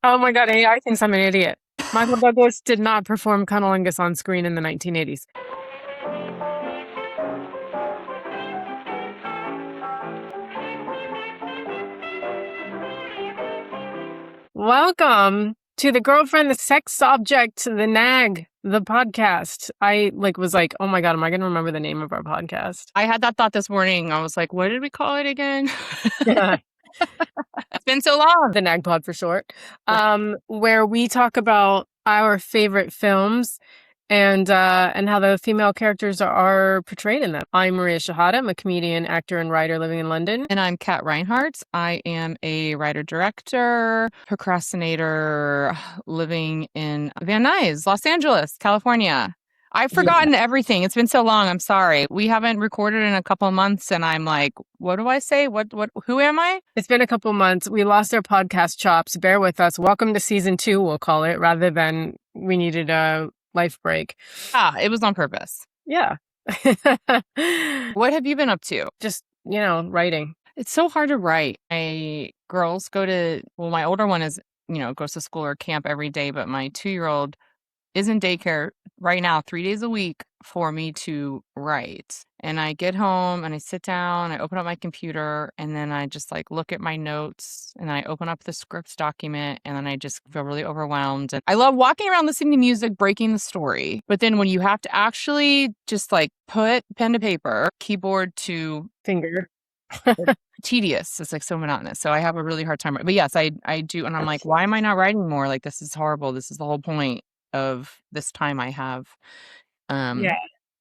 Oh my God, I think I'm an idiot. Michael Douglas did not perform cunnilingus on screen in the 1980s. Welcome to the girlfriend, the sex object, the nag, the podcast. I was like, oh my God, am I going to remember the name of our podcast? I had that thought this morning. I was like, what did we call it again? It's been so long. The Nag Pod for short, where we talk about our favorite films and how the female characters are portrayed in them. I'm Maria Shehata. I'm a comedian, actor, and writer living in London. And I'm Kat Rhinehart. I am a writer-director, procrastinator, living in Van Nuys, Los Angeles, California. I've forgotten everything. It's been so long. I'm sorry. We haven't recorded in a couple of months, and I'm like, what do I say? Who am I? It's been a couple months. We lost our podcast chops. Bear with us. Welcome to season 2, we'll call it, rather than we needed a life break. It was on purpose. Yeah. What have you been up to? Just, writing. It's so hard to write. My girls my older one is, goes to school or camp every day, but my 2-year-old is in daycare right now 3 days a week for me to write. And I get home and I sit down, I open up my computer, and then I just look at my notes, and I open up the script document, and then I just feel really overwhelmed. And I love walking around listening to music, breaking the story. But then when you have to actually just put pen to paper, keyboard to finger, tedious. It's so monotonous. So I have a really hard time. But yes, I do. And I'm like, why am I not writing more? This is horrible. This is the whole point of this time I have. And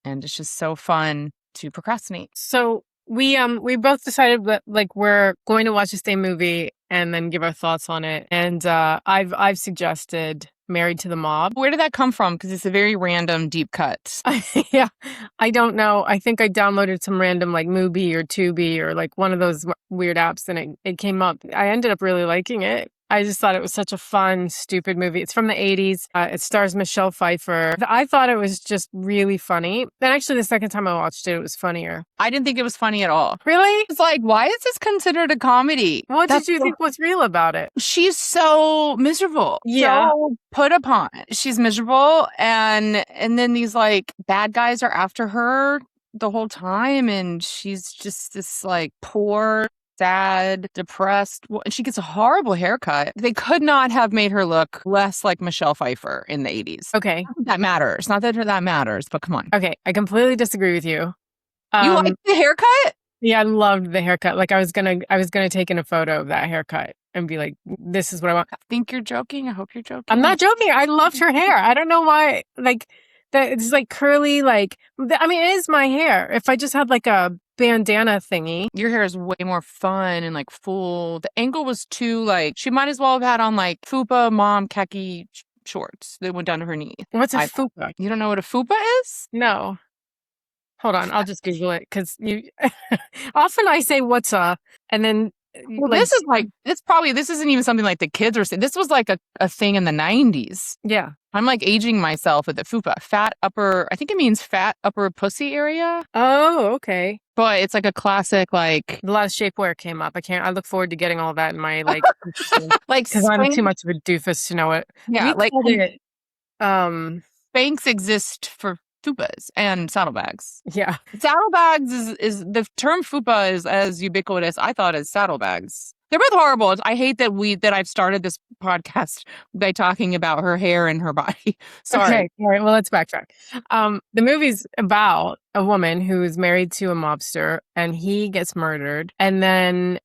it's just so fun to procrastinate. So we both decided that we're going to watch the same movie and then give our thoughts on it. And I've suggested Married to the Mob. Where did that come from? Because it's a very random deep cut. Yeah, I don't know. I think I downloaded some random Mubi or Tubi or one of those weird apps, and it came up. I ended up really liking it. I just thought it was such a fun, stupid movie. It's from the 80s. It stars Michelle Pfeiffer. I thought it was just really funny. And actually, the second time I watched it, it was funnier. I didn't think it was funny at all. Really? It's why is this considered a comedy? What did you think was real about it? She's so miserable. Yeah. So put upon. She's miserable. And then these bad guys are after her the whole time. And she's just this poor, sad, depressed. And she gets a horrible haircut. They could not have made her look less like Michelle Pfeiffer in the 80s. Okay. That matters. Not that that matters, but come on. Okay. I completely disagree with you. You like the haircut? Yeah, I loved the haircut. I was gonna take in a photo of that haircut and be like, this is what I want. I think you're joking. I hope you're joking. I'm not joking. I loved her hair. I don't know why. It's curly. It is my hair. If I just had a bandana thingy. Your hair is way more fun and full. The angle was too she might as well have had on fupa mom khaki shorts that went down to her knee. What's a fupa? You don't know what a fupa is? No. Hold on, I'll just Google it because you. Often I say "what's a," and then. Well, this is this isn't even something the kids are saying. This was a thing in the 90s. Yeah. I'm aging myself with the fupa. Fat upper, I think it means fat upper pussy area. Oh, okay. But it's a classic A lot of shapewear came up. I look forward to getting all that in my because I'm too much of a doofus to know it. Yeah, it, Spanx exist for fupas and saddlebags. Yeah. Saddlebags is the term fupa is as ubiquitous, I thought, as saddlebags. They're both horrible. I hate that I've started this podcast by talking about her hair and her body. Sorry. Okay. All right. Well, let's backtrack. The movie's about a woman who's married to a mobster, and he gets murdered. And then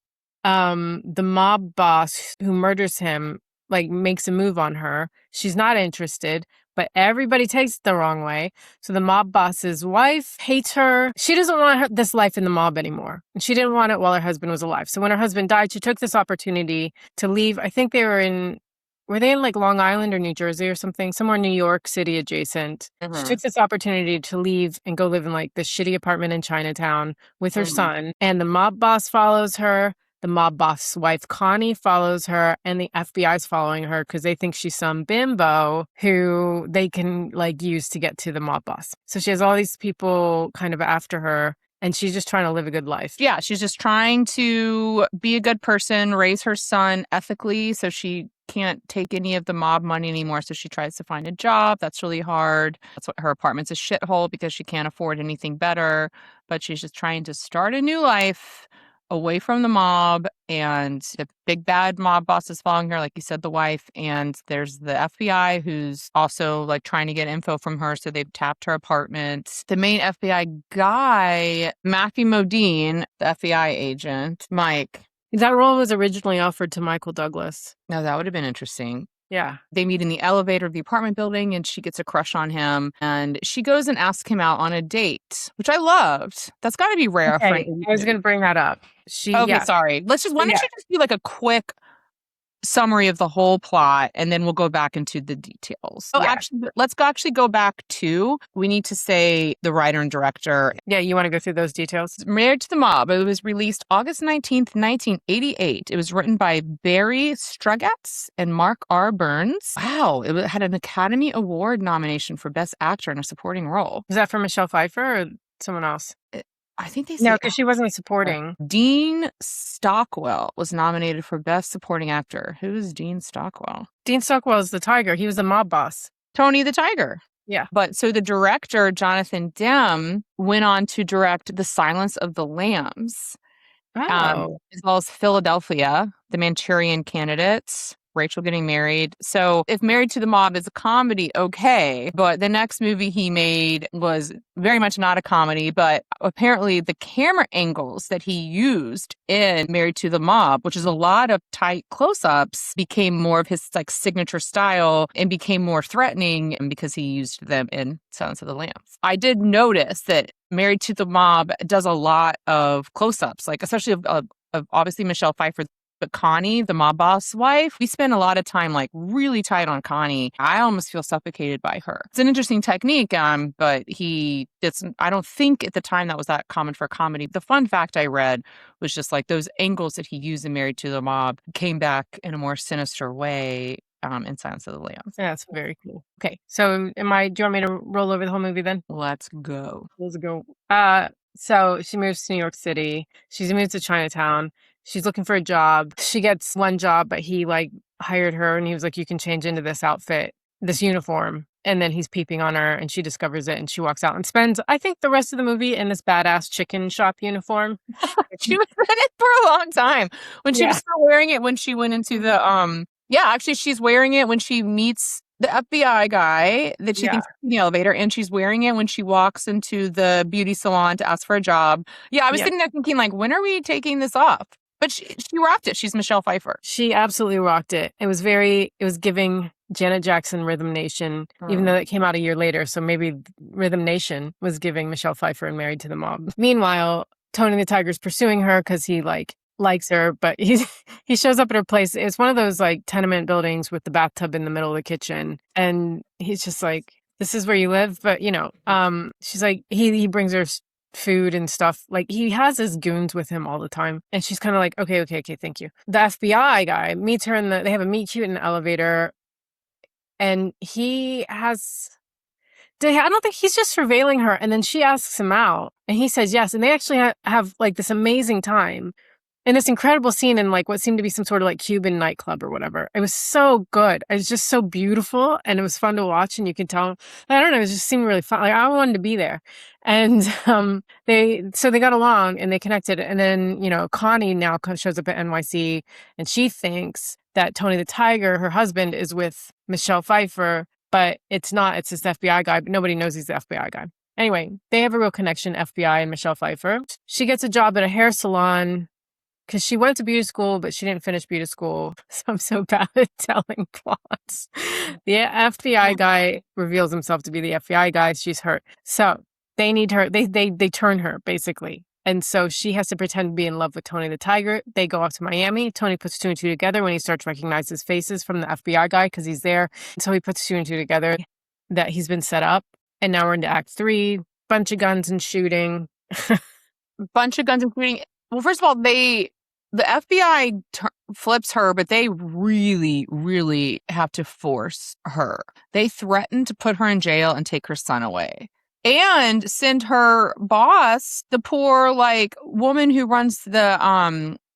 the mob boss who murders him makes a move on her. She's not interested. But everybody takes it the wrong way. So the mob boss's wife hates her. She doesn't want this life in the mob anymore. And she didn't want it while her husband was alive. So when her husband died, she took this opportunity to leave. I think were they in Long Island or New Jersey or something? Somewhere New York City adjacent. Mm-hmm. She took this opportunity to leave and go live in this shitty apartment in Chinatown with her son. And the mob boss follows her. The mob boss wife, Connie, follows her, and the FBI's following her because they think she's some bimbo who they can use to get to the mob boss. So she has all these people kind of after her, and she's just trying to live a good life. Yeah, she's just trying to be a good person, raise her son ethically. So she can't take any of the mob money anymore, so she tries to find a job. That's really hard. That's what her apartment's a shithole because she can't afford anything better, but she's just trying to start a new life away from the mob, and the big bad mob boss is following her, like you said, the wife, and there's the FBI who's also like trying to get info from her, so they've tapped her apartment. The main FBI guy, Matthew Modine, the FBI agent, Mike. That role was originally offered to Michael Douglas. Now that would have been interesting. Yeah. They meet in the elevator of the apartment building and she gets a crush on him and she goes and asks him out on a date, which I loved. That's got to be rare for Okay, I was going to bring that up. Okay, sorry. Why don't you just do like a quick summary of the whole plot and then we'll go back into the details. So actually, let's actually go back to, we need to say the writer and director. Yeah, you want to go through those details? Married to the Mob. It was released August 19th, 1988. It was written by Barry Strugatz and Mark R. Burns. Wow. It had an Academy Award nomination for Best Actor in a Supporting Role. Is that for Michelle Pfeiffer or someone else? I think they No, because she wasn't supporting. Dean Stockwell was nominated for Best Supporting Actor. Who is Dean Stockwell? Dean Stockwell is the tiger. He was the mob boss. Tony the Tiger. Yeah. But so the director, Jonathan Demme, went on to direct The Silence of the Lambs, as well as Philadelphia, The Manchurian Candidate, Rachel Getting Married. So if Married to the Mob is a comedy, okay. But the next movie he made was very much not a comedy, but apparently the camera angles that he used in Married to the Mob, which is a lot of tight close-ups, became more of his like signature style and became more threatening because he used them in Silence of the Lambs. I did notice that Married to the Mob does a lot of close-ups, like especially of obviously Michelle Pfeiffer. But Connie, the mob boss wife, we spend a lot of time like really tight on Connie. I almost feel suffocated by her. It's an interesting technique, but I don't think at the time that was that common for comedy. The fun fact I read was just like those angles that he used in Married to the Mob came back in a more sinister way in Silence of the Lambs. Yeah, that's very cool. Okay, so do you want me to roll over the whole movie then? Let's go. So she moves to New York City. She's moved to Chinatown. She's looking for a job. She gets one job, but he like hired her and he was like, you can change into this outfit, this uniform. And then he's peeping on her and she discovers it and she walks out and spends, I think, the rest of the movie in this badass chicken shop uniform. She was in it for a long time. When she was still wearing it when she went into the, actually she's wearing it when she meets the FBI guy that she thinks is in the elevator, and she's wearing it when she walks into the beauty salon to ask for a job. Yeah, I was sitting there thinking, like, when are we taking this off? But she rocked it. She's Michelle Pfeiffer. She absolutely rocked it. It was giving Janet Jackson Rhythm Nation, even though it came out a year later. So maybe Rhythm Nation was giving Michelle Pfeiffer and Married to the Mob. Meanwhile, Tony the Tiger's pursuing her because he likes her, but he shows up at her place. It's one of those like tenement buildings with the bathtub in the middle of the kitchen. And he's just like, this is where you live. But she's like, he brings her food and stuff. Like he has his goons with him all the time. And she's kind of like, okay, thank you. The FBI guy meets her they have a meet cute in the elevator. And I don't think he's just surveilling her. And then she asks him out and he says yes. And they actually have like this amazing time in this incredible scene in like what seemed to be some sort of like Cuban nightclub or whatever. It was so good. It was just so beautiful and it was fun to watch. And you can tell, I don't know, it just seemed really fun. Like I wanted to be there. And they got along and they connected. And then, Connie now shows up at NYC and she thinks that Tony the Tiger, her husband, is with Michelle Pfeiffer, but it's not. It's this FBI guy, but nobody knows he's the FBI guy. Anyway, they have a real connection, FBI and Michelle Pfeiffer. She gets a job at a hair salon because she went to beauty school, but she didn't finish beauty school. So I'm so bad at telling plots. The FBI guy reveals himself to be the FBI guy. She's hurt. So they need her. They turn her, basically. And so she has to pretend to be in love with Tony the Tiger. They go off to Miami. Tony puts two and two together when he starts to recognize his faces from the FBI guy because he's there. So he puts two and two together that he's been set up. And now we're into Act 3. Bunch of guns and shooting. Well, first of all, the FBI flips her, but they really, really have to force her. They threaten to put her in jail and take her son away. And send her boss, the poor, like, woman who runs the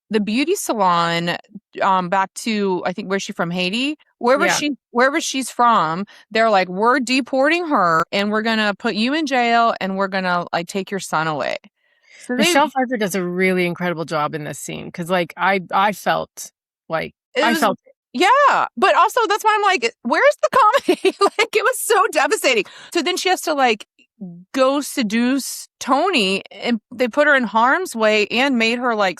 the beauty salon, back to, I think, where's she from? Haiti? Yeah. Wherever she's from, they're like, we're deporting her and we're gonna put you in jail and we're gonna like take your son away. So they Michelle Pfeiffer does a really incredible job in this scene because, like, I felt like it I was felt yeah, but also that's why I'm like, where's the comedy? Like it was so devastating. So then she has to like go seduce Tony, and they put her in harm's way and made her like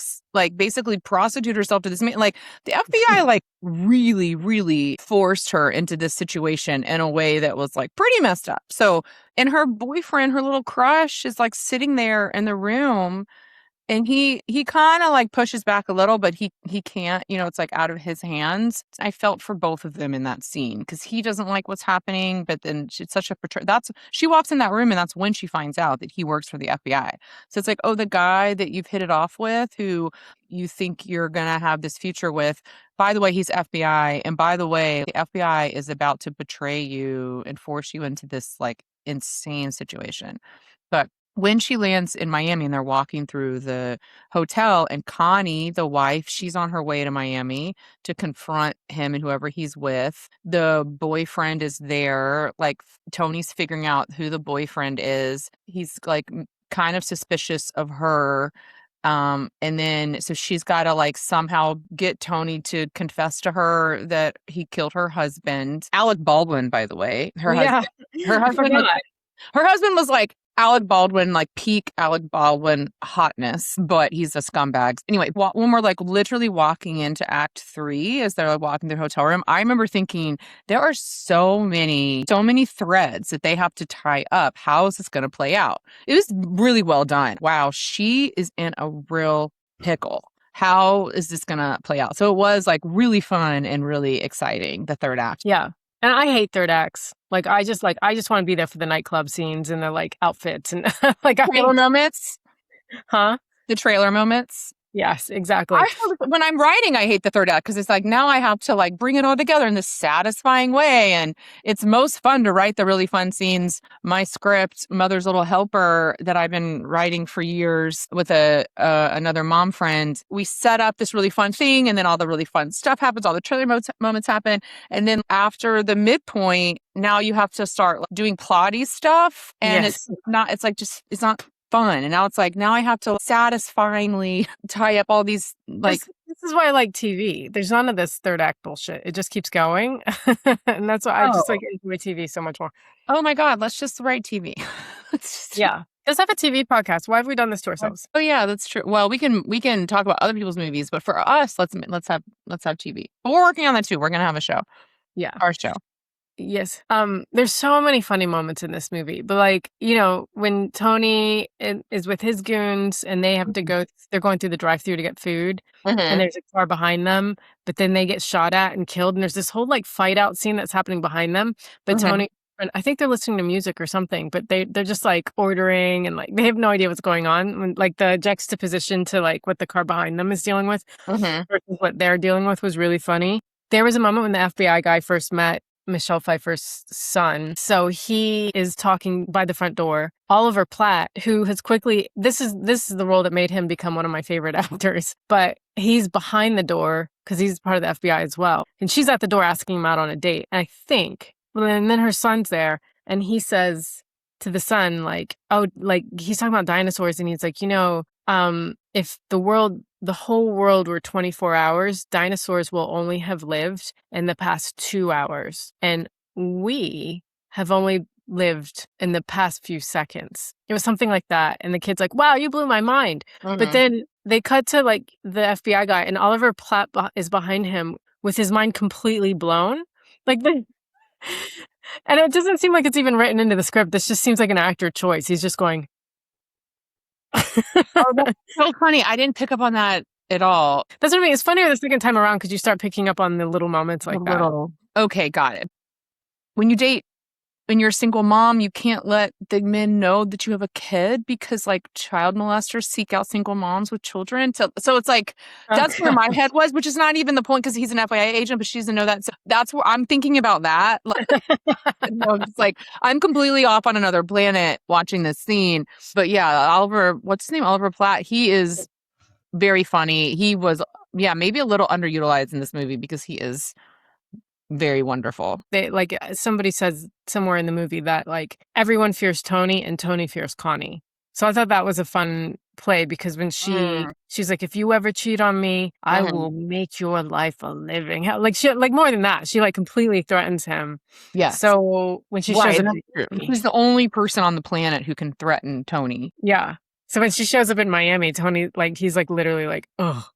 basically prostitute herself to this man. Like the FBI like really, really forced her into this situation in a way that was like pretty messed up. So, and her boyfriend, her little crush, is like sitting there in the room, and he kind of like pushes back a little, but he can't, it's like out of his hands. I felt for both of them in that scene because he doesn't like what's happening, but then it's such a that's she walks in that room and that's when she finds out that he works for the FBI. So it's like, oh, the guy that you've hit it off with, who you think you're gonna have this future with, by the way, he's FBI, and by the way, the FBI is about to betray you and force you into this like insane situation. But when she lands in Miami and they're walking through the hotel, and Connie, the wife, she's on her way to Miami to confront him and whoever he's with. The boyfriend is there. Like Tony's figuring out who the boyfriend is. He's like kind of suspicious of her. And then so she's got to like somehow get Tony to confess to her that he killed her husband. Alec Baldwin, by the way, her yeah. husband. Her I husband forgot. her husband was like Alec Baldwin, like peak Alec Baldwin hotness, but he's a scumbag. Anyway, when we're like literally walking into Act 3, as they're like walking through the hotel room, I remember thinking there are so many threads that they have to tie up. How is this going to play out? It was really well done. Wow, she is in a real pickle. How is this going to play out? So it was like really fun and really exciting, the third act. Yeah. And I hate third acts. I just want to be there for the nightclub scenes and the like outfits and like Trailer moments. huh? The trailer moments. Yes, exactly. When I'm writing, I hate the third act because it's like now I have to like bring it all together in this satisfying way. And it's most fun to write the really fun scenes. My script, Mother's Little Helper, that I've been writing for years with another mom friend, we set up this really fun thing, and then all the really fun stuff happens, all the trailer moments happen. And then after the midpoint, now you have to start doing plotty stuff. And Yes. it's not fun. And now it's like, now I have to satisfyingly tie up all these like this is why I like TV. There's none of this third act bullshit. It just keeps going. And that's why I just like enjoy TV so much more. oh my God, let's just write TV. Yeah. Just have a TV podcast. Why have we done this to ourselves? Oh yeah, that's true. Well, we can talk about other people's movies, but for us, let's have TV. But we're working on that too. We're gonna have a show. Yeah. Our show. Yes. There's so many funny moments in this movie, but like, when Tony is with his goons and they have to they're going through the drive-through to get food, and there's a car behind them, but then they get shot at and killed, and there's this whole like fight out scene that's happening behind them. But Tony, and I think they're listening to music or something, but they're just like ordering, and like they have no idea what's going on. When like the juxtaposition to like what the car behind them is dealing with versus what they're dealing with was really funny. There was a moment when the FBI guy first met Michelle Pfeiffer's son. So he is talking by the front door. Oliver Platt, who has quickly, this is the role that made him become one of my favorite actors, but he's behind the door because he's part of the FBI as well. And she's at the door asking him out on a date. And I think, and then her son's there, and he says to the son, like, oh, like he's talking about dinosaurs, and he's like, if the whole world were 24 hours, dinosaurs will only have lived in the past 2 hours. And we have only lived in the past few seconds. It was something like that. And the kid's like, wow, you blew my mind. But then they cut to like the FBI guy, and Oliver Platt is behind him with his mind completely blown. And it doesn't seem like it's even written into the script. This just seems like an actor choice. He's just going, oh, that's so funny. I didn't pick up on that at all. That's what I mean. It's funnier the second time around because you start picking up on the little moments like that. Okay, got it. When you're a single mom, you can't let the men know that you have a kid because like child molesters seek out single moms with children. So it's like, that's where my head was, which is not even the point because he's an FBI agent, but she doesn't know that. So that's where I'm thinking about that. It's like, I'm completely off on another planet watching this scene. But yeah, what's his name? Oliver Platt. He is very funny. He was, yeah, maybe a little underutilized in this movie because he is very wonderful. They like somebody says somewhere in the movie that like everyone fears Tony and Tony fears Connie. So I thought that was a fun play because when Mm, she's like, if you ever cheat on me, I mhm. will make your life a living hell. Like she like more than that, she like completely threatens him. Yes. So when she shows Right. up, That's true. He's the only person on the planet who can threaten Tony. yeah. So when she shows up in Miami, Tony like he's like literally like, oh.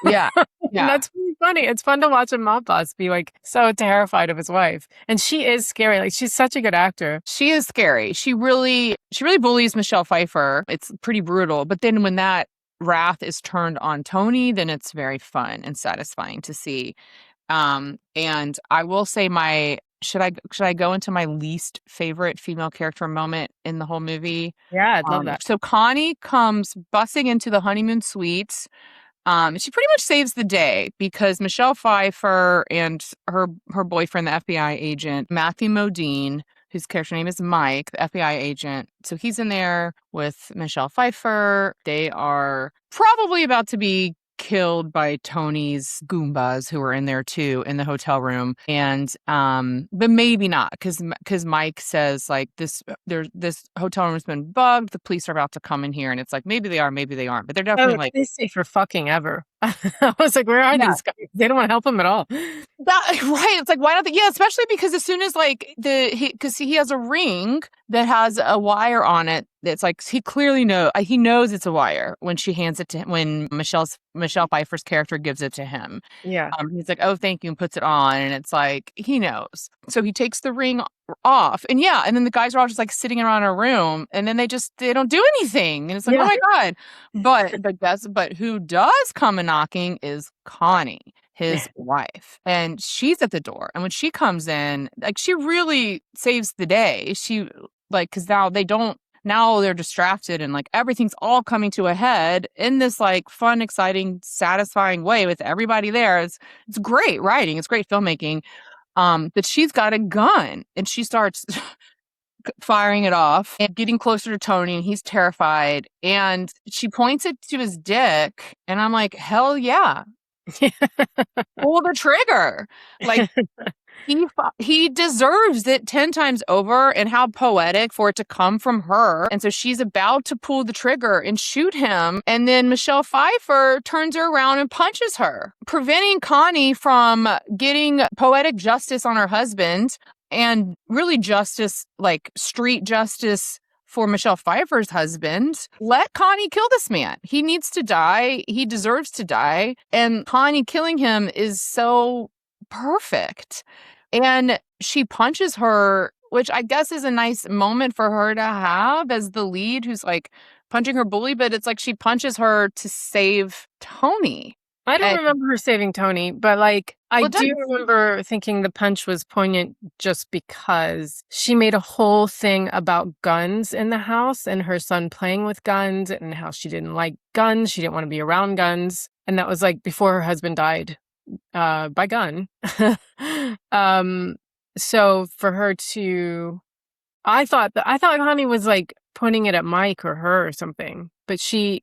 Yeah. And Yeah. that's really funny. It's fun to watch a mob boss be like so terrified of his wife. And she is scary. Like she's such a good actor. She is scary. She really bullies Michelle Pfeiffer. It's pretty brutal. But then when that wrath is turned on Tony, then it's very fun and satisfying to see. And I will say my should I go into my least favorite female character moment in the whole movie? Yeah, I'd love that. So Connie comes bussing into the honeymoon suite. She pretty much saves the day because Michelle Pfeiffer and her boyfriend, the FBI agent, Matthew Modine, whose character name is Mike, the FBI agent. So he's in there with Michelle Pfeiffer. They are probably about to be killed by Tony's Goombas who are in there too in the hotel room. And but maybe not because Mike says like this hotel room has been bugged. The police are about to come in here, and it's like maybe they are, maybe they aren't, but they're definitely Oh, like they stay for fucking ever. I was like, where are yeah. these guys? They don't want to help him at all. That right. It's like, why don't they? Yeah, especially because as soon as like because he has a ring that has a wire on it. That's like he clearly he knows it's a wire when she hands it to him, when Michelle Pfeiffer's character gives it to him. Yeah. He's like, oh, thank you, and puts it on, and it's like he knows. So he takes the ring off, and yeah, and then the guys are all just like sitting around a room, and then they don't do anything, and it's like, oh Yeah. my god. But who does come a knocking is Connie, his wife, and she's at the door, and when she comes in, like she really saves the day. She like because now they're distracted and like everything's all coming to a head in this like fun, exciting, satisfying way with everybody there. It's great writing. It's great filmmaking. But she's got a gun and she starts firing it off and getting closer to Tony and he's terrified. And she points it to his dick. And I'm like, hell yeah. Pull the trigger. Like he deserves it 10 times over, and how poetic for it to come from her. And so she's about to pull the trigger and shoot him. And then Michelle Pfeiffer turns her around and punches her, preventing Connie from getting poetic justice on her husband and really justice, like street justice for Michelle Pfeiffer's husband. Let Connie kill this man. He needs to die. He deserves to die. And Connie killing him is so perfect. And she punches her, which I guess is a nice moment for her to have as the lead who's like punching her bully, but it's like she punches her to save Tony. I don't And remember her saving Tony, but like I well, do remember thinking the punch was poignant just because she made a whole thing about guns in the house and her son playing with guns and how she didn't like guns. She didn't want to be around guns. And that was like before her husband died by gun. So for her to, I thought Connie was like pointing it at Mike or her or something, but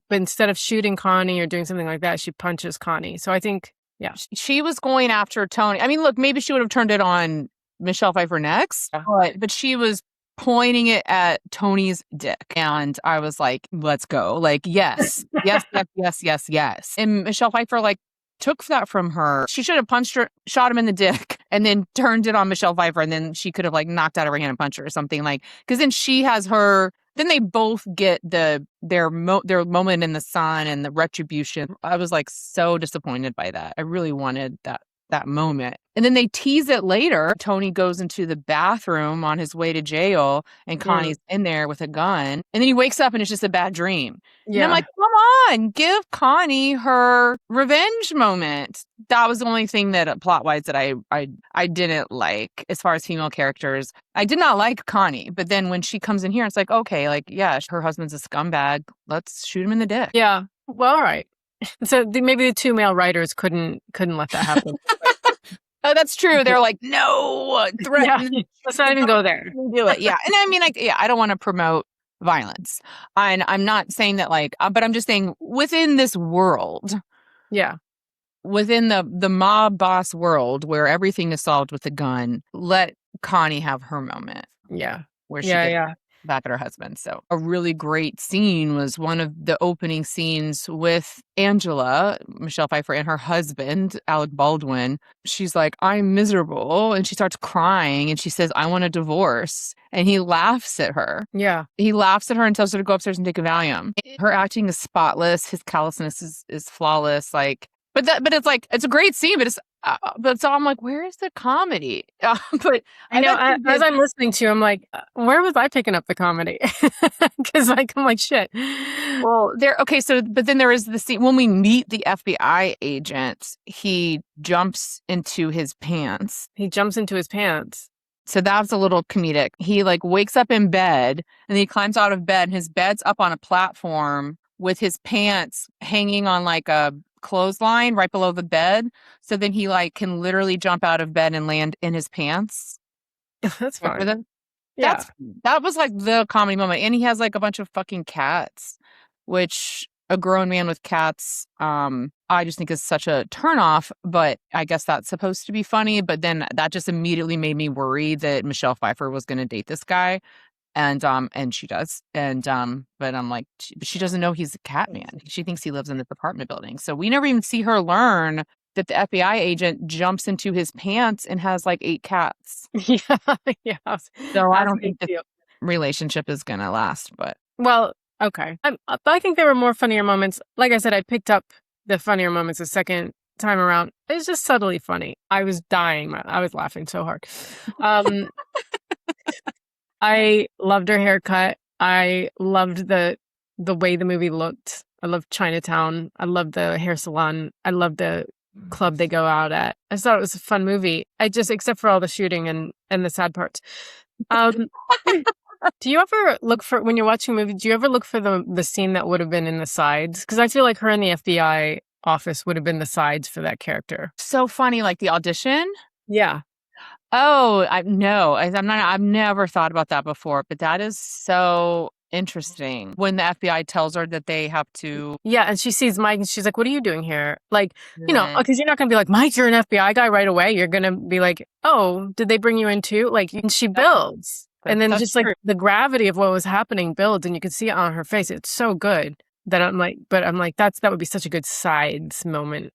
instead of shooting Connie or doing something like that, she punches Connie. So I think, yeah, she was going after Tony. I mean, look, maybe she would have turned it on Michelle Pfeiffer next, but she was pointing it at Tony's dick. And I was like, let's go. Like, yes, yes, yes, yes, yes, yes. And Michelle Pfeiffer, like, took that from her. She should have punched her, shot him in the dick, and then turned it on Michelle Pfeiffer, and then she could have like knocked out her hand and punched her or something like. Because then she has her. Then they both get their moment in the sun and the retribution. I was like so disappointed by that. I really wanted that moment. And then they tease it later. Tony goes into the bathroom on his way to jail and Connie's in there with a gun. And then he wakes up and it's just a bad dream. And I'm like, come on, give Connie her revenge moment. That was the only thing that plot-wise that I didn't like as far as female characters. I did not like Connie. But then when she comes in here, it's like, okay, like, yeah, her husband's a scumbag. Let's shoot him in the dick. Yeah. Well, all right. So maybe the two male writers couldn't let that happen. Oh, that's true. They're like, no, threaten. Yeah, let's not even go there. Do it. Yeah. And I mean, like, yeah, I don't want to promote violence. And I'm not saying that like, but I'm just saying within this world, Yeah. within the mob boss world where everything is solved with a gun, let Connie have her moment Yeah. where she Yeah. gets Yeah. back at her husband. So a really great scene was one of the opening scenes with Angela, Michelle Pfeiffer, and her husband, Alec Baldwin. She's like, I'm miserable. And she starts crying and she says, I want a divorce. And he laughs at her. Yeah. He laughs at her and tells her to go upstairs and take a Valium. Her acting is spotless. His callousness is flawless. Like, but it's like, it's a great scene, but so I'm like, where is the comedy? But I I know. bet they As did. I'm listening to you, I'm like, where was I picking up the comedy? Because like I'm like shit. Well, okay, so but then there is the scene when we meet the FBI agent, he jumps into his pants. He jumps into his pants. So that's a little comedic. He like wakes up in bed and he climbs out of bed and his bed's up on a platform with his pants hanging on like a clothesline right below the bed. So then he like can literally jump out of bed and land in his pants. That's Remember fine. that? Yeah. That was like the comedy moment. And he has like a bunch of fucking cats, which a grown man with cats, I just think is such a turnoff, but I guess that's supposed to be funny. But then that just immediately made me worry that Michelle Pfeiffer was gonna date this guy. And she does. But I'm like, she doesn't know he's a cat man. She thinks he lives in this apartment building. So we never even see her learn that the FBI agent jumps into his pants and has like 8 cats. Yeah. Yeah. So I As don't they think this do. relationship is gonna last, but Well, okay. I think there were more funnier moments. Like I said, I picked up the funnier moments the second time around. It's just subtly funny. I was dying. I was laughing so hard. I loved her haircut. I loved the way the movie looked. I loved Chinatown. I loved the hair salon. I loved the club they go out at. I just thought it was a fun movie. I just, except for all the shooting and the sad parts. Um, do you ever look for, when you're watching a movie, do you ever look for the scene that would have been in the sides? Because I feel like her in the FBI office would have been the sides for that character. so funny, like the audition. Yeah. Oh, no, I've never thought about that before, but that is so interesting. When the FBI tells her that they have to. Yeah, and she sees Mike and she's like, what are you doing here? Like, Yeah. because you're not going to be like, Mike, you're an FBI guy right away. You're going to be like, oh, did they bring you in too? Like, and she builds. And then That's just like true. the gravity of what was happening builds and you could see it on her face. It's so good that I'm like, that would be such a good sides moment.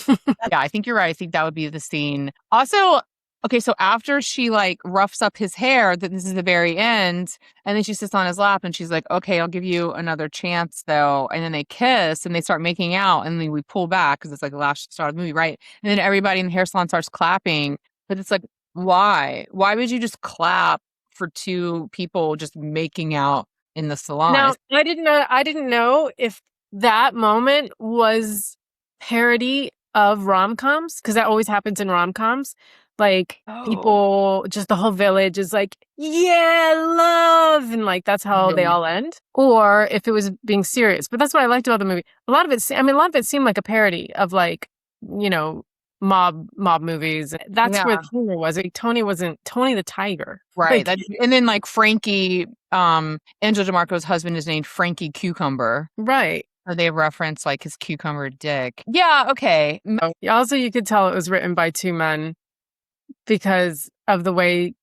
Yeah, I think you're right. I think that would be the scene. Also, okay, so after she like roughs up his hair, that this is the very end, and then she sits on his lap and she's like, okay, I'll give you another chance though. And then they kiss and they start making out, and then we pull back because it's like the last start of the movie, right? And then everybody in the hair salon starts clapping. But it's like, why? Why would you just clap for 2 people just making out in the salon? Now, I didn't know if that moment was parody of rom-coms, because that always happens in rom-coms. Like Oh. people, just the whole village is like, yeah, love, and like that's how they all end. Or if it was being serious. But that's what I liked about the movie. A lot of it seemed like a parody of like, mob movies. That's where the humor was. Like, Tony wasn't Tony the Tiger. Right. Like, And then like Frankie, Angela DeMarco's husband is named Frankie Cucumber. right. So they reference like his cucumber dick. Yeah, okay. Also, you could tell it was written by 2 men because of the way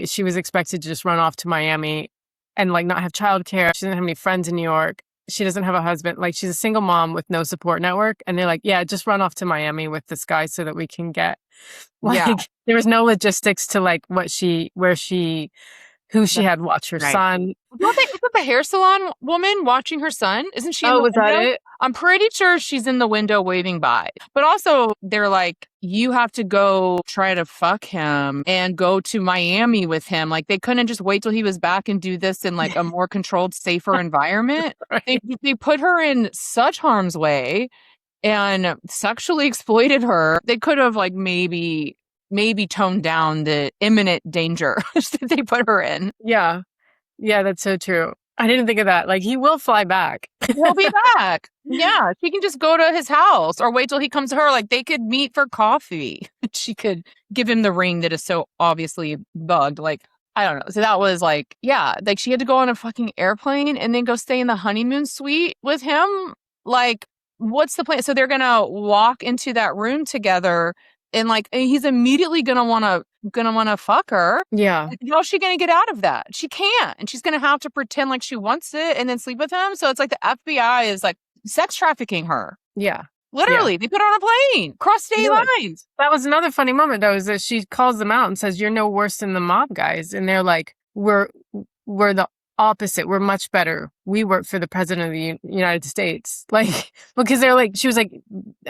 she was expected to just run off to Miami and like not have childcare. She doesn't have any friends in New York. She doesn't have a husband. Like, she's a single mom with no support network. And they're like, yeah, just run off to Miami with this guy so that we can get like, there was no logistics to like who she had watch her son. Is it the hair salon woman watching her son? Isn't she in the was window? that it? I'm pretty sure she's in the window waving by. But also, they're like, you have to go try to fuck him and go to Miami with him. Like, they couldn't just wait till he was back and do this in like a more controlled, safer environment. Right. They put her in such harm's way and sexually exploited her. They could have like maybe toned down the imminent danger that they put her in. Yeah. Yeah, that's so true. I didn't think of that. Like, he will fly back. He'll be back. Yeah, she can just go to his house or wait till he comes to her. Like, they could meet for coffee. She could give him the ring that is so obviously bugged. Like, I don't know. So that was like, yeah, like she had to go on a fucking airplane and then go stay in the honeymoon suite with him. Like, what's the plan? So they're gonna walk into that room together and like and he's immediately gonna fuck her. Yeah. How's she gonna get out of that? She can't. And she's gonna have to pretend like she wants it and then sleep with him. So it's like the FBI is like sex trafficking her. Yeah. Yeah. Literally, they put her on a plane, cross You state know what? lines. That was another funny moment though, is that she calls them out and says, "You're no worse than the mob guys," and they're like, "We're the opposite. We're much better. We work for the president of the United States." Like, because they're like, she was like,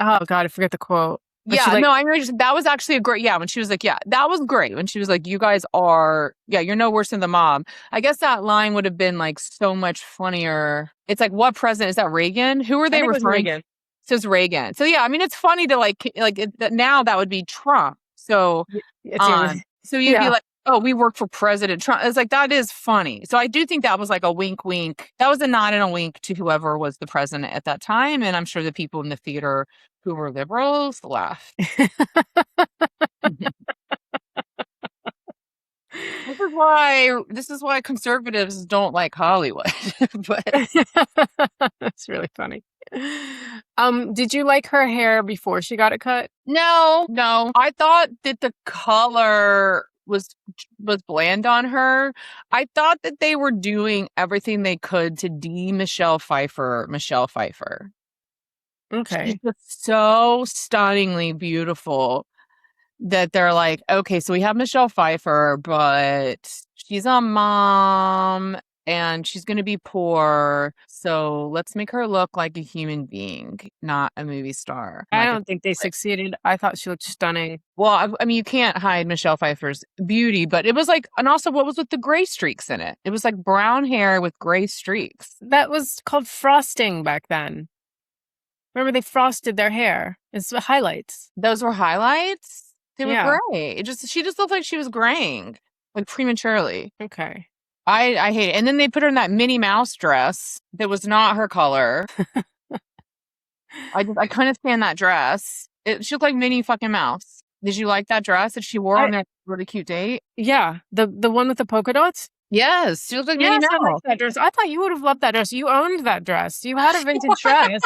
"Oh God, I forget the quote." But Yeah, she's like, no, I mean, that was actually a great, yeah, when she was like, yeah, that was great. When she was like, you guys are, yeah, you're no worse than the mob. I guess that line would have been like so much funnier. It's like, what president? Is that Reagan? Who are I they think it was referring to? Reagan. So it's Reagan. So yeah, I mean, it's funny to that now that would be Trump. So, It's either, so you'd be yeah. like, oh, we work for President Trump. It's like, that is funny. So I do think that was like a wink, wink. That was a nod and a wink to whoever was the president at that time. And I'm sure the people in the theater who were liberals laughed. This is why conservatives don't like Hollywood. But That's really funny. Did you like her hair before she got it cut? no, I thought that the color was bland on her. I thought that they were doing everything they could to Michelle Pfeiffer. She's Okay. just so stunningly beautiful that they're like, okay, so we have Michelle Pfeiffer, but she's a mom and she's going to be poor. So let's make her look like a human being, not a movie star. I don't think they succeeded. I thought she looked stunning. Well, I mean, you can't hide Michelle Pfeiffer's beauty, but it was like, and also what was with the gray streaks in it? It was like brown hair with gray streaks. That was called frosting back then. Remember they frosted their hair. It's the highlights. Those were highlights. They were Yeah. gray. She just looked like she was graying, like prematurely. Okay. I hate it. And then they put her in that Minnie Mouse dress that was not her color. I couldn't stand that dress. She looked like Minnie fucking Mouse. Did you like that dress that she wore on that really cute date? Yeah, the one with the polka dots. Yes, she looked like Minnie Yes, I like Mouse. that dress. I thought you would have loved that dress. You owned that dress. You had a vintage dress.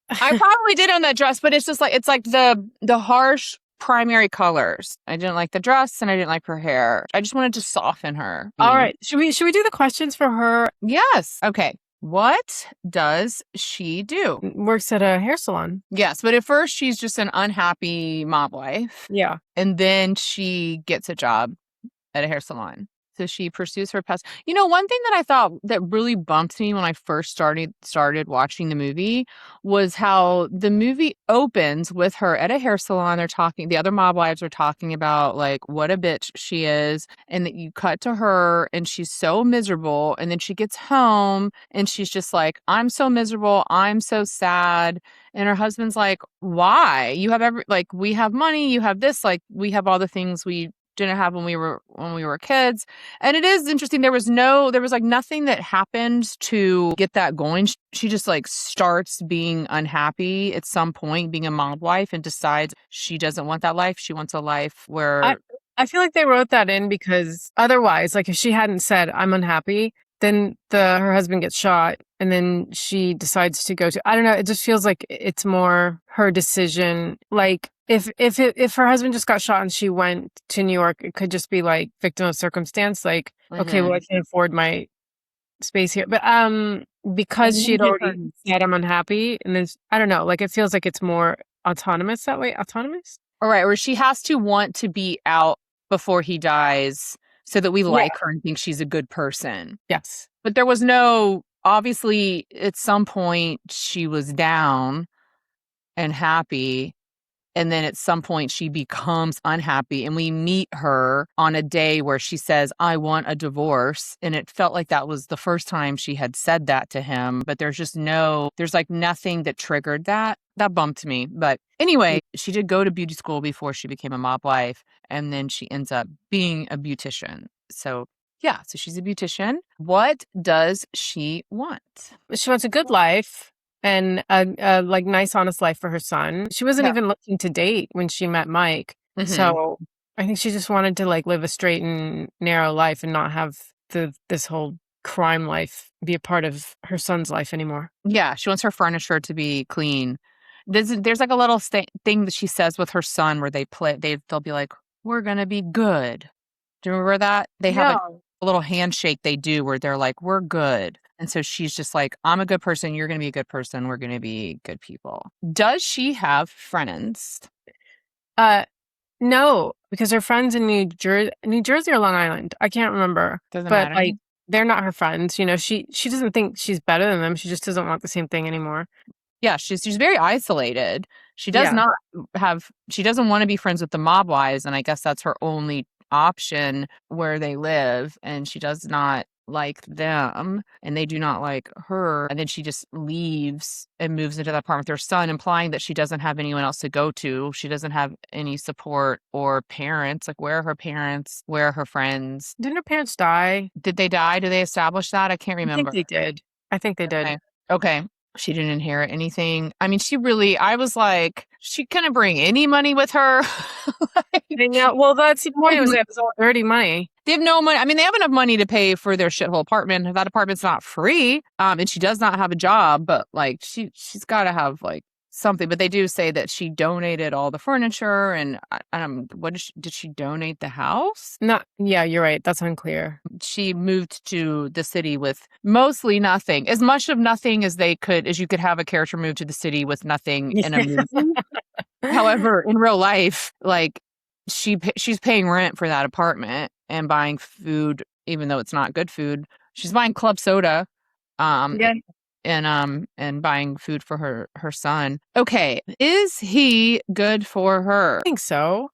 I probably did own that dress, but it's just like it's like the harsh primary colors. I didn't like the dress and I didn't like her hair. I just wanted to soften her. All right. Should we do the questions for her? Yes. Okay. What does she do? Works at a hair salon. Yes, but at first she's just an unhappy mob wife. Yeah. And then she gets a job at a hair salon. So she pursues her past. You know, one thing that I thought that really bumped me when I first started watching the movie was how the movie opens with her at a hair salon. They're talking, the other mob wives are talking about like what a bitch she is, and that you cut to her and she's so miserable, and then she gets home and she's just like, I'm so miserable, I'm so sad. And her husband's like, why? You have we have money, you have this, like we have all the things we didn't have when we were kids. And it is interesting, there was like nothing that happened to get that going. She just like starts being unhappy at some point being a mob wife and decides she doesn't want that life. She wants a life where I feel like they wrote that in because otherwise, like if she hadn't said I'm unhappy, then her husband gets shot and then she decides to go to, I don't know, it just feels like it's more her decision. Like if her husband just got shot and she went to New York, it could just be like victim of circumstance. Like, okay, well I can't afford my space here. But because she'd already said I'm unhappy, and then I don't know, like it feels like it's more autonomous that way. Autonomous? All right, where she has to want to be out before he dies so that we like her and think she's a good person. Yes. But there was obviously at some point she was down and happy. And then at some point she becomes unhappy and we meet her on a day where she says, I want a divorce. And it felt like that was the first time she had said that to him. But there's like nothing that triggered that. That bumped me. But anyway, she did go to beauty school before she became a mob wife. And then she ends up being a beautician. So yeah, so she's a beautician. What does she want? She wants a good life and a like nice, honest life for her son. She wasn't even looking to date when she met Mike. Mm-hmm. So I think she just wanted to like live a straight and narrow life and not have this whole crime life be a part of her son's life anymore. Yeah, she wants her furniture to be clean. There's like a little thing that she says with her son where they'll be like, "We're gonna be good." Do you remember that? They have like No. a little handshake they do where they're like, "We're good." And so she's just like, "I'm a good person, you're gonna be a good person, we're gonna be good people." Does she have friends? Uh, no, because her friends in New Jersey or Long Island, I can't remember. Doesn't But matter. like, they're not her friends. You know, she doesn't think she's better than them. She just doesn't want the same thing anymore. Yeah, she's very isolated. She does Yeah. not she doesn't wanna be friends with the mob wives, and I guess that's her only option where they live, and she does not like them, and they do not like her, and then she just leaves and moves into that apartment with her son, implying that she doesn't have anyone else to go to. She doesn't have any support or parents. Like, where are her parents? Where are her friends? Didn't her parents die? Did they die? Did they establish that? I can't I think remember. they did. I think they did. Okay. Okay. She didn't inherit anything. I mean, I was like, she couldn't bring any money with her. Like, I know. Well, that's the point. like, Was it was all dirty money. they have no money. I mean, they have enough money to pay for their shithole apartment. That apartment's not free. And she does not have a job, but like she's got to have like something. But they do say that she donated all the furniture and did she donate the house? Not. Yeah, you're right. That's unclear. She moved to the city with mostly nothing, as much of nothing as you could have a character move to the city with nothing in a movie. However, in real life, like she's paying rent for that apartment and buying food, even though it's not good food. She's buying club soda, Yeah. and buying food for her son. Okay, is he good for her? I think so.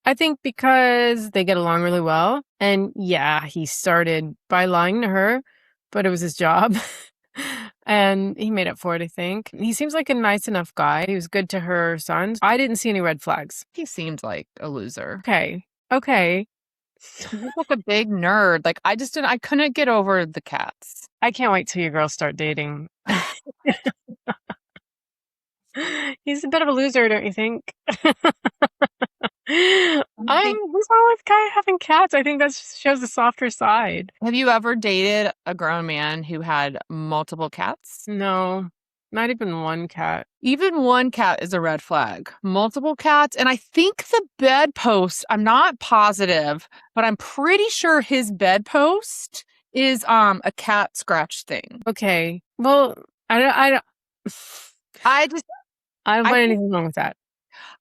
I think because they get along really well. And yeah, he started by lying to her, but it was his job. And he made up for it, I think. He seems like a nice enough guy. He was good to her sons. I didn't see any red flags. He seemed like a loser. Okay. Okay. He's like a big nerd. Like I couldn't get over the cats. I can't wait till you girls start dating. He's a bit of a loser, don't you think? What's wrong with guy having cats? I think that shows the softer side. Have you ever dated a grown man who had multiple cats? No, not even one cat. Even one cat is a red flag. Multiple cats. And I think the bedpost, I'm not positive, but I'm pretty sure his bedpost is a cat scratch thing. Okay. Well, I don't I just I don't I find think anything wrong with that.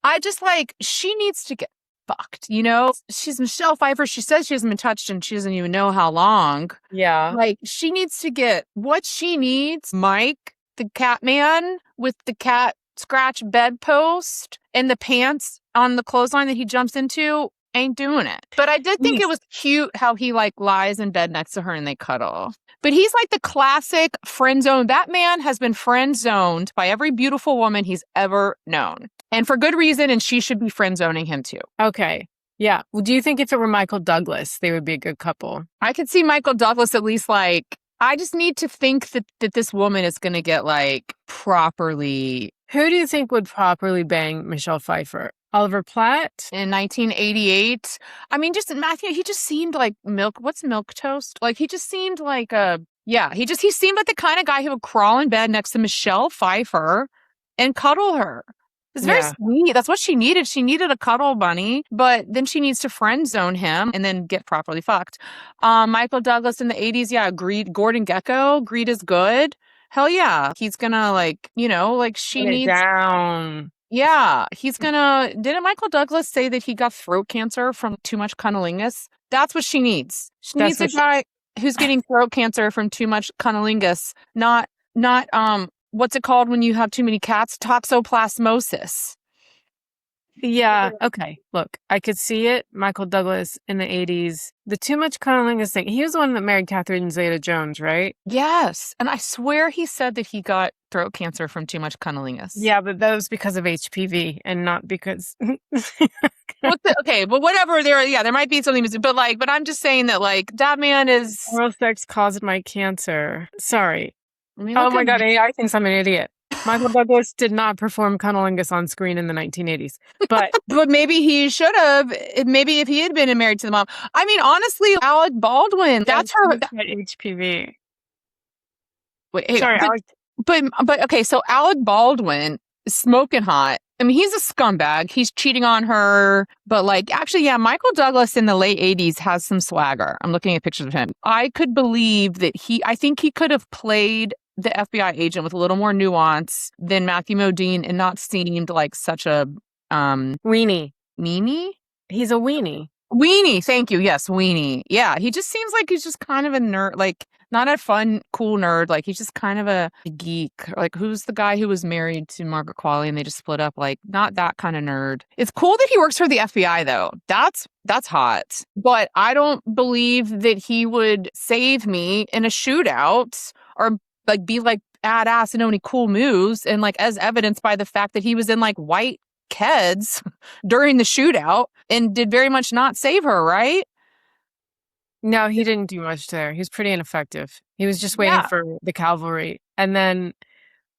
I just like she needs to get fucked, you know? She's Michelle Pfeiffer. She says she hasn't been touched and she doesn't even know how long. Yeah. Like she needs to get what she needs. Mike, the cat man with the cat scratch bedpost and the pants on the clothesline that he jumps into ain't doing it. But I did think it was cute how he like lies in bed next to her and they cuddle. But he's like the classic friend zone. That man has been friend zoned by every beautiful woman he's ever known. And for good reason, and she should be friend zoning him too. Okay. Yeah. Well, do you think if it were Michael Douglas, they would be a good couple? I could see Michael Douglas at least like, I just need to think that this woman is going to get like properly. Who do you think would properly bang Michelle Pfeiffer? Oliver Platt? In 1988. I mean, just Matthew, he just seemed like what's milk toast? Like he just seemed like he seemed like the kind of guy who would crawl in bed next to Michelle Pfeiffer and cuddle her. It's very sweet. That's what she needed. She needed a cuddle bunny, but then she needs to friend zone him and then get properly fucked. Michael Douglas in the 80s, yeah, Gordon Gekko. Greed is good. Hell yeah. He's gonna like, you know, like she Put it needs down. Yeah, didn't Michael Douglas say that he got throat cancer from too much cunnilingus? That's what she needs. She needs a guy who's getting throat cancer from too much cunnilingus, not what's it called when you have too many cats? Toxoplasmosis. Yeah. Okay. Look, I could see it. Michael Douglas in the 80s. The too much cunnilingus thing. He was the one that married Catherine Zeta-Jones, right? Yes. And I swear he said that he got throat cancer from too much cunnilingus. Yeah, but that was because of HPV and not because. Okay, but whatever. There might be something, but I'm just saying that like that man is. Oral sex caused my cancer. Sorry. I mean, Oh my God, AI thinks I'm an idiot. Michael Douglas did not perform cunnilingus on screen in the 1980s, but But maybe he should have. Maybe if he had been married to the mom. I mean, honestly, Alec Baldwin. That's her. he's got HPV. Wait, hey, Sorry, Alex. but okay. So Alec Baldwin is smoking hot. I mean, he's a scumbag. He's cheating on her. But like, actually, yeah, Michael Douglas in the late 80s has some swagger. I'm looking at pictures of him. I could believe that I think he could have played the FBI agent with a little more nuance than Matthew Modine and not seemed like such a Weenie. meanie. He's a weenie. Weenie, thank you. Yes, weenie. Yeah, he just seems like he's just kind of a nerd, like not a fun, cool nerd. Like he's just kind of a geek. Like who's the guy who was married to Margaret Qualley and they just split up? Like not that kind of nerd. It's cool that he works for the FBI though. That's hot. But I don't believe that he would save me in a shootout or like be like badass and know any cool moves. And like as evidenced by the fact that he was in like white Keds during the shootout and did very much not save her, right? No, he didn't do much there. He was pretty ineffective. He was just waiting for the cavalry. And then,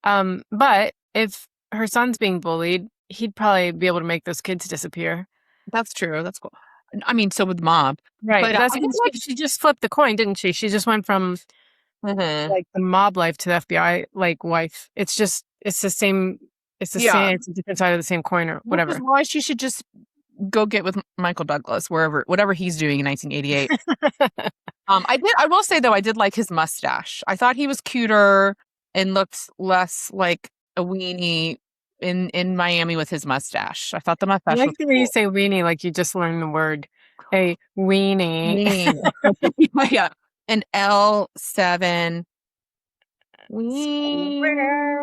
but if her son's being bullied, he'd probably be able to make those kids disappear. That's true. That's cool. I mean, so with Mom. Right. But That's she just flipped the coin, didn't she? She just went from like the mob life to the FBI like wife. It's the same. It's the same. It's a different side of the same coin or whatever. Which is why she should just go get with Michael Douglas whatever he's doing in 1988. I will say though, I did like his mustache. I thought he was cuter and looked less like a weenie in Miami with his mustache. I thought the mustache. I like was the cool. way you say weenie, like you just learned the word. A weenie. Yeah. An L7. Wiener.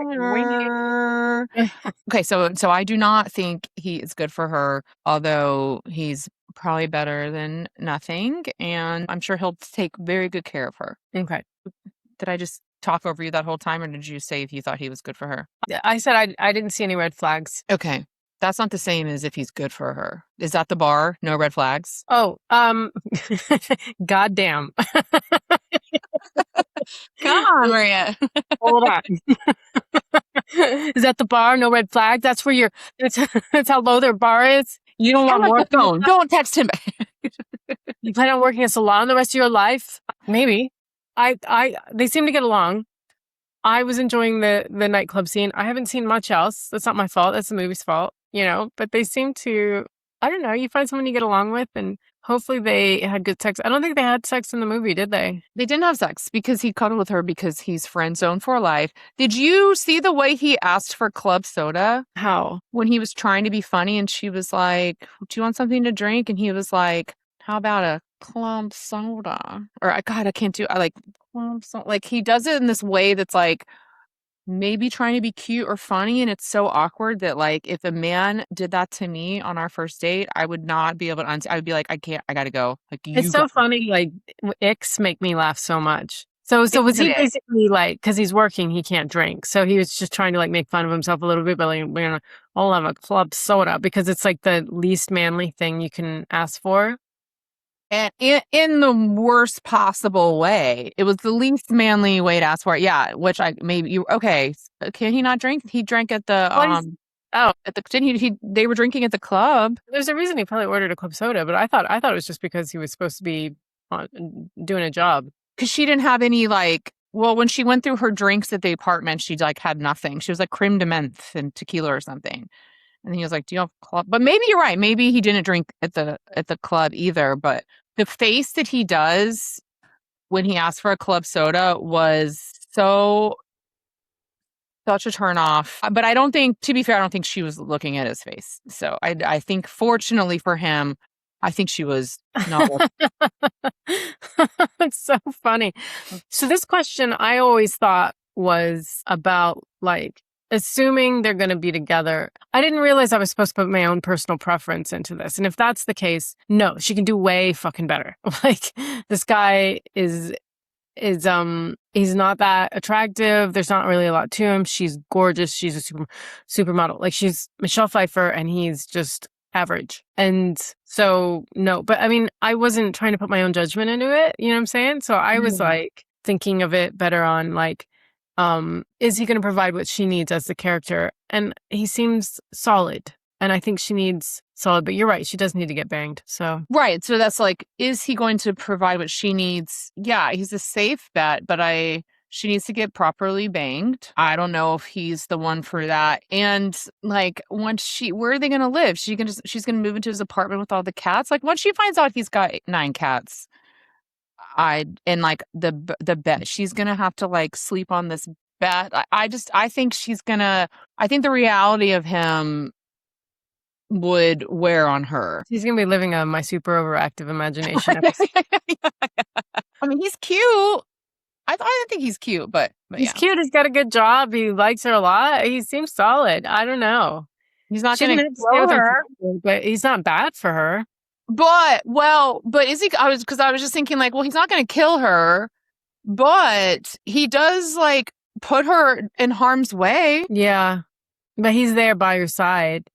Okay, so I do not think he is good for her, although he's probably better than nothing, and I'm sure he'll take very good care of her. Okay. Did I just talk over you that whole time, or did you say if you thought he was good for her? I said I didn't see any red flags. Okay. That's not the same as if he's good for her. Is that the bar? No red flags? Oh, goddamn. Come on, Maria. Hold on. Is that the bar? No red flag? That's where that's how low their bar is? You don't want more phone. Don't text him. You plan on working a salon the rest of your life? Maybe. They seem to get along. I was enjoying the nightclub scene. I haven't seen much else. That's not my fault. That's the movie's fault, but they seem to, I don't know, you find someone you get along with and hopefully they had good sex. I don't think they had sex in the movie, did they? They didn't have sex because he cuddled with her because he's friend zone for life. Did you see the way he asked for club soda? How? When he was trying to be funny and she was like, do you want something to drink? And he was like, how about a club soda? Or God, I can't do, I like club soda. Like he does it in this way that's like, maybe trying to be cute or funny, and it's so awkward that like if a man did that to me on our first date, I would not be able to I would be like, I gotta go. Like it's so funny, like icks make me laugh so much. So was he basically like, because he's working, he can't drink, so he was just trying to like make fun of himself a little bit, but like we're gonna all have a club soda because it's like the least manly thing you can ask for. And in the worst possible way. It was the least manly way to ask for it. Yeah, which can he not drink? He drank at the they were drinking at the club. There's a reason he probably ordered a club soda, but I thought it was just because he was supposed to be doing a job. Because she didn't have any when she went through her drinks at the apartment, she like had nothing. She was like creme de menthe and tequila or something. And he was like, do you have a club? But maybe you're right. Maybe he didn't drink at the club either. But the face that he does when he asked for a club soda was such a turn off. But to be fair, I don't think she was looking at his face. So I think fortunately for him, I think she was not. It's so funny. So this question I always thought was about like, assuming they're going to be together. I didn't realize I was supposed to put my own personal preference into this. And if that's the case, no, she can do way fucking better. Like this guy is he's not that attractive. There's not really a lot to him. She's gorgeous. She's a supermodel. Like she's Michelle Pfeiffer and he's just average. And so no, but I mean, I wasn't trying to put my own judgment into it. You know what I'm saying? So I was like thinking of it better on like, Is he going to provide what she needs as the character? And he seems solid. And I think she needs solid, but you're right. She does need to get banged. So, right. So that's like, is he going to provide what she needs? Yeah, he's a safe bet, but she needs to get properly banged. I don't know if he's the one for that. And like, where are they going to live? She's going to move into his apartment with all the cats. Like, once she finds out he's got 9 cats, and like the bed, she's going to have to like sleep on this bed. I think I think the reality of him would wear on her. he's going to be living a My Super Overactive Imagination episode. I mean, he's cute. I think he's cute, but He's yeah. cute. He's got a good job. He likes her a lot. He seems solid. I don't know. He's not She going to didn't stay kill with him her. forever, but he's not bad for her. But is he? I was just thinking like, well, he's not going to kill her, but he does like put her in harm's way. Yeah, but he's there by your side.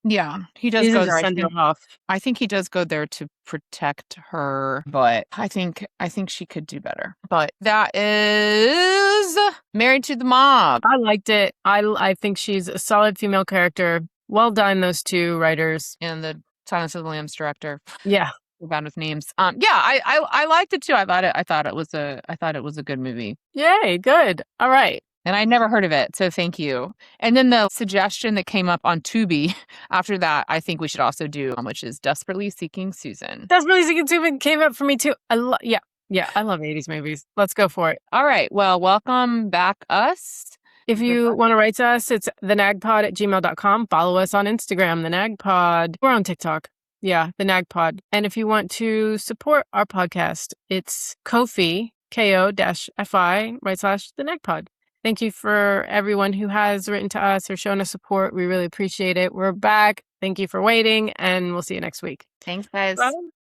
Yeah, he does He go doesn't there. just send her off. I think he does go there to protect her, but I think she could do better. But that is Married to the Mob. I liked it. I think she's a solid female character. Well done, those two writers. And the Silence of the Lambs director. Yeah. We're bad with names. Yeah, I liked it too. I thought it was a good movie. Yay, good. All right. And I never heard of it, so thank you. And then the suggestion that came up on Tubi after that, I think we should also do, which is Desperately Seeking Susan. Desperately Seeking Susan came up for me too. I love 80s movies. Let's go for it. All right. Well, welcome back, us. If you want to write to us, it's thenagpod@gmail.com. Follow us on Instagram, the Nagpod. We're on TikTok. Yeah, the Nagpod. And if you want to support our podcast, it's Ko-fi, ko-fi, /the Nagpod. Thank you for everyone who has written to us or shown us support. We really appreciate it. We're back. Thank you for waiting, and we'll see you next week. Thanks, guys. Bye.